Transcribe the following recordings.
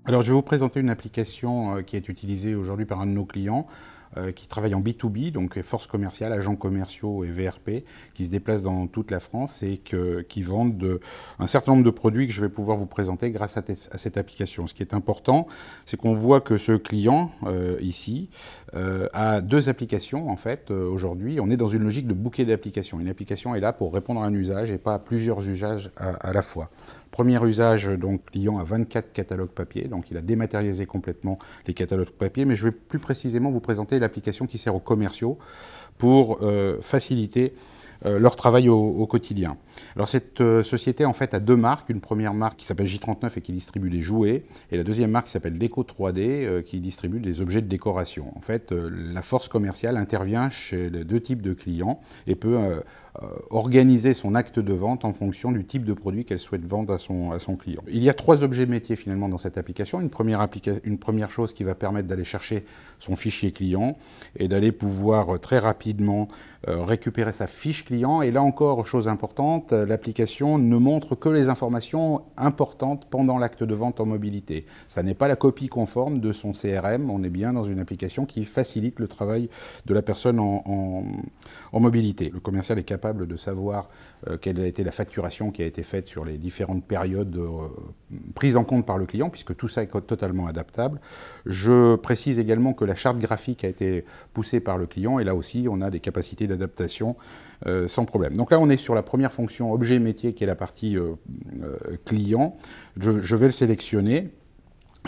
Alors, je vais vous présenter une application qui est utilisée aujourd'hui par un de nos clients qui travaille en B2B, donc force commerciale, agents commerciaux et VRP, qui se déplacent dans toute la France et qui vendent un certain nombre de produits que je vais pouvoir vous présenter grâce à cette application. Ce qui est important, c'est qu'on voit que ce client, ici, a deux applications, en fait, aujourd'hui. On est dans une logique de bouquet d'applications. Une application est là pour répondre à un usage et pas à plusieurs usages à la fois. Premier usage, donc, client a 24 catalogues papier, donc il a dématérialisé complètement les catalogues papier, mais je vais plus précisément vous présenter l'application qui sert aux commerciaux pour faciliter leur travail au quotidien. Alors cette société en fait a deux marques, une première marque qui s'appelle J39 et qui distribue des jouets, et la deuxième marque qui s'appelle Déco 3D qui distribue des objets de décoration. En fait, la force commerciale intervient chez les deux types de clients et peut organiser son acte de vente en fonction du type de produit qu'elle souhaite vendre à son client. Il y a trois objets métiers finalement dans cette application. Une première chose qui va permettre d'aller chercher son fichier client et d'aller pouvoir très rapidement récupérer sa fiche client. Et là encore, chose importante, l'application ne montre que les informations importantes pendant l'acte de vente en mobilité. Ça n'est pas la copie conforme de son CRM, on est bien dans une application qui facilite le travail de la personne en mobilité. Le commercial est capable de savoir quelle a été la facturation qui a été faite sur les différentes périodes prises en compte par le client, puisque tout ça est totalement adaptable. Je précise également que la charte graphique a été poussée par le client, et là aussi on a des capacités d'adaptation sans problème. Donc là on est sur la première fonction objet métier qui est la partie client. Je vais le sélectionner.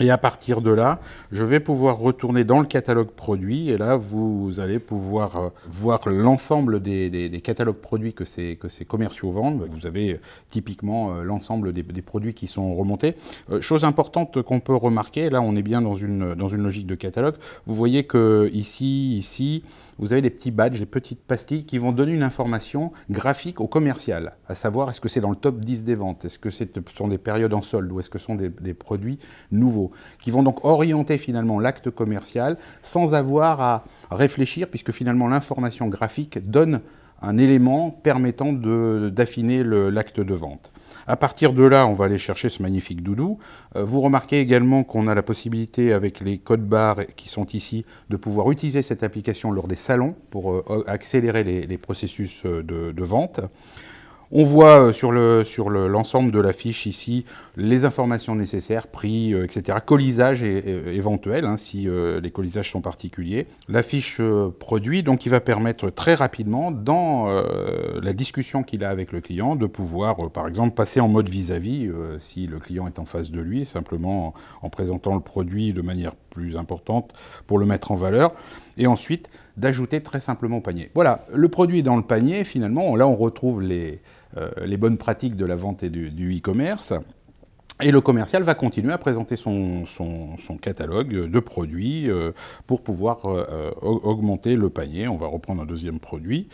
Et à partir de là, je vais pouvoir retourner dans le catalogue produit. Et là, vous allez pouvoir voir l'ensemble des catalogues produits que ces commerciaux vendent. Vous avez typiquement l'ensemble des produits qui sont remontés. Chose importante qu'on peut remarquer, là on est bien dans une logique de catalogue. Vous voyez que ici, vous avez des petits badges, des petites pastilles qui vont donner une information graphique au commercial, à savoir est-ce que c'est dans le top 10 des ventes, est-ce que ce sont des périodes en solde ou est-ce que ce sont des produits nouveaux, qui vont donc orienter finalement l'acte commercial sans avoir à réfléchir, puisque finalement l'information graphique donne un élément permettant d'affiner l'acte de vente. À partir de là, on va aller chercher ce magnifique doudou. Vous remarquez également qu'on a la possibilité, avec les codes barres qui sont ici, de pouvoir utiliser cette application lors des salons pour accélérer les processus de vente. On voit sur l'ensemble de la fiche ici les informations nécessaires, prix, etc. Colisage éventuel, hein, si les colisages sont particuliers. La fiche produit, donc, qui va permettre très rapidement, dans la discussion qu'il a avec le client, de pouvoir, par exemple, passer en mode vis-à-vis, si le client est en face de lui, simplement en présentant le produit de manière plus importante pour le mettre en valeur. Et ensuite, d'ajouter très simplement au panier. Voilà, le produit est dans le panier, finalement. Là, on retrouve les bonnes pratiques de la vente et du e-commerce. Et le commercial va continuer à présenter son catalogue de produits pour pouvoir augmenter le panier. On va reprendre un deuxième produit.